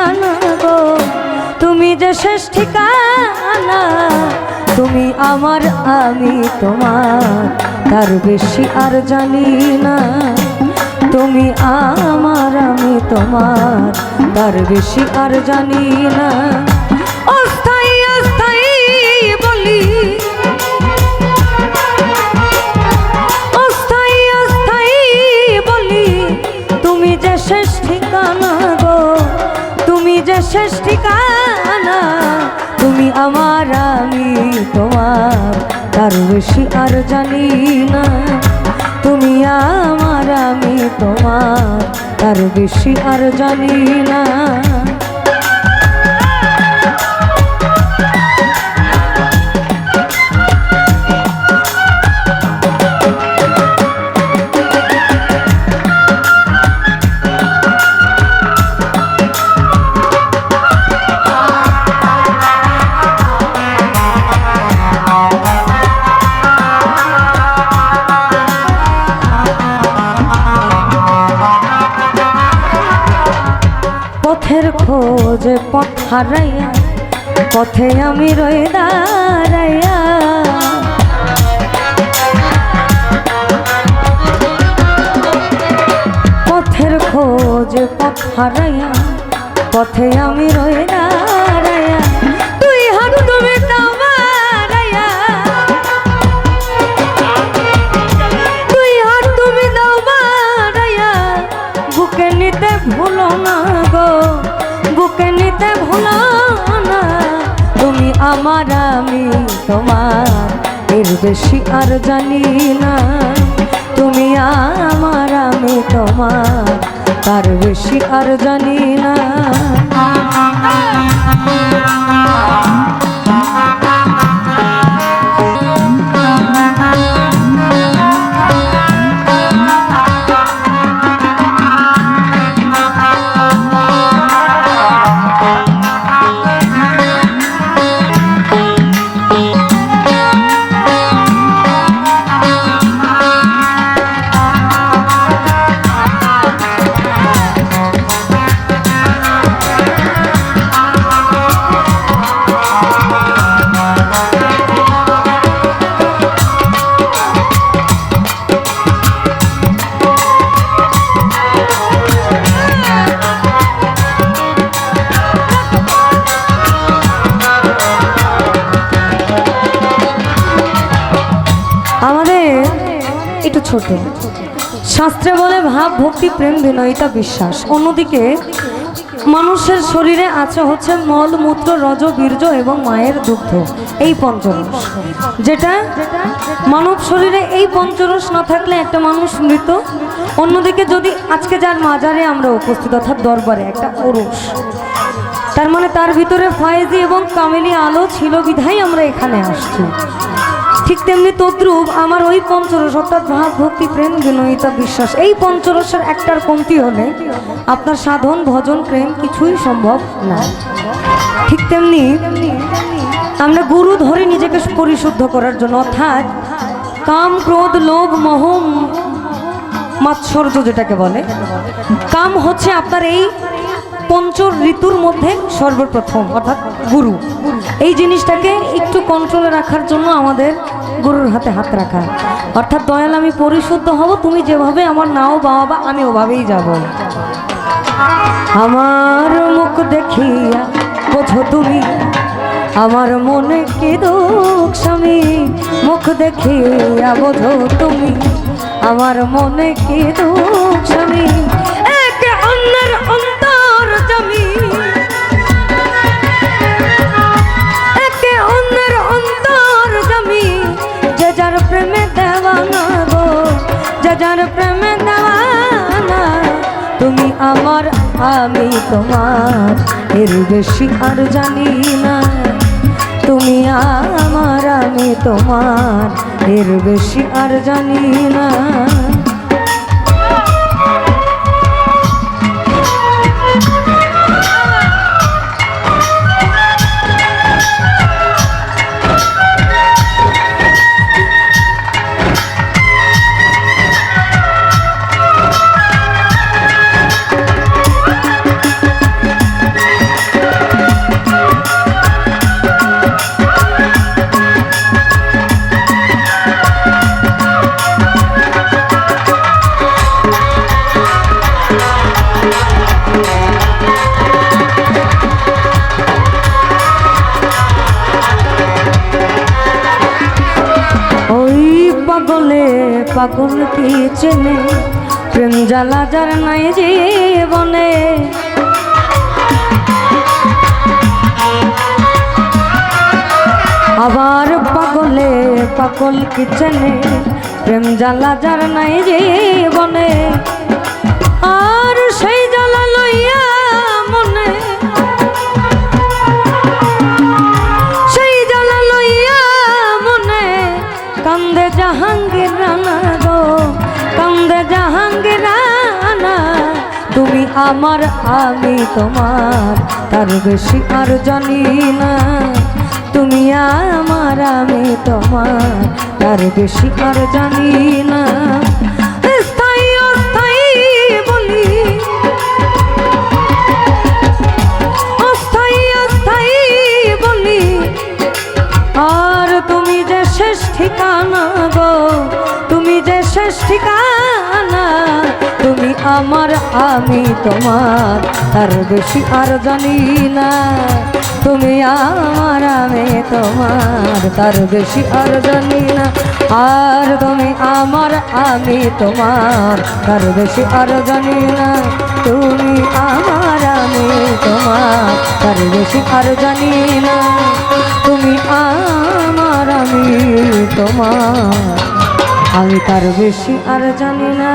ঠিকানা গো, তুমি যে শেষ ঠিকানা। তুমি আমার আমি তোমার, তার বেশি আর জানি না। তুমি আমার আমি তোমার, তার বেশি আর জানি না। অস্থায়ী অস্থায়ী বলি, অস্থায়ী অস্থায়ী বলি, তুমি যে শেষ ঠিকানা গো, তুমি যে শেষ ঠিকানা। তুমি আমার আমি তোমার, তার বেশি আর জানি না। তুমি আমার আমি তোমার, তার বেশি আর জানি না। পথের খোঁজে পথ হারাইয়া, পথে আমি রয়ে দাঁড়াইয়া। পথের খোঁজে পথ হারাইয়া, পথে আমি রয়ে দাঁড়াইয়া। তুই হাত তুমি দাও বাড়াইয়া, তুই হাত তুমি দাও বাড়াইয়া। বুকে নিতে ভুলো না গো, বুকে নিতে ভুলো না। তুমি আমার আমি তোমার, এর বেশি আর জানি না। তুমি আমার আমি তোমার, তার বেশি আর জানি না। একটু ছোট শাস্ত্রে বলে ভাব ভক্তি প্রেম বিনয়িতা বিশ্বাস। অন্যদিকে মানুষের শরীরে আছে হচ্ছে মল মূত্র রজ বীর্য এবং মায়ের দুগ্ধ, এই পঞ্চরস। যেটা মানব শরীরে এই পঞ্চরস না থাকলে একটা মানুষ মৃত। অন্যদিকে যদি আজকে যার মাজারে আমরা উপস্থিত অর্থাৎ দরবারে একটা ওরস, তার মানে তার ভিতরে ফয়েজি এবং কামেলি আলো ছিল বিধায় আমরা এখানে আসছি। ঠিক তেমনি তদ্রূপ আমার ওই পঞ্চরস অর্থাৎ ভাব ভক্তি প্রেম বিনয়িতা বিশ্বাস, এই পঞ্চরসের একটার কমতি হলে আপনার সাধন ভজন প্রেম কিছুই সম্ভব না। ঠিক তেমনি আমরা গুরু ধরে নিজেকে পরিশুদ্ধ করার জন্য, অর্থাৎ কাম ক্রোধ লোভ মোহ মাৎসর্য যেটাকে বলে, কাম হচ্ছে আপনার এই পঞ্চ ঋতুর মধ্যে সর্বপ্রথম, অর্থাৎ গুরু। এই জিনিসটাকে একটু কন্ট্রোলে রাখার জন্য আমাদের গুরুর হাতে হাত রাখা, অর্থাৎ দয়াল আমি পরিশুদ্ধ হব, তুমি যেভাবে আমার নাও বাবা আমি ওভাবেই যাব। আমার মুখ দেখিয়া বোঝো তুমি আমার মনে কি দুঃখ স্বামী, মুখ দেখিয়া বোঝো তুমি আমার মনে কি দুঃখ স্বামী। একে অন্যের অন্তর জমি, একে অন্যের অন্তর জমি, যে যার প্রেমে দেওয়ানা গো, যে যার প্রেমে দেওয়ানা। তুমি আমার আমি তোমার, এর বেশি আর জানি না। তুমি আমার আমি তোমার, এর বেশি আর জানি না। পাগল কি চেনে প্রেম জ্বালা যার নাই জীবনে। আবার পাগলে পাগল কি চেনে প্রেম জ্বালা যার নাই জীবনে। আর সেই জ্বালা লইয়া মনে সেই জ্বালা লইয়া মনে কান্দে জাহাঙ্গীর রানা গো, কান্দে জাহাঙ্গীর রানা। তুমি আমার আমি তোমার তার বেশি আর জানি না। তুমি আমার আমি তোমার তার বেশি আর জানি না। স্থায়ী অস্থায়ী বলি অস্থায়ী অস্থায়ী বলি আর তুমি যে শেষ ঠিকানা গো, তুমি যে শেষ ঠিকানা। তুমি আমার আমি তোমার তার বেশি আর জানি না। তুমি আমার আমি তোমার তার বেশি আর জানি না। আর তুমি আমার আমি তোমার তার বেশি আর জানি না। তুমি আমার আমি তোমার তার বেশি আর জানি না। তুমি আমার আমি তোমার আমি তার বেশি আর জানি না।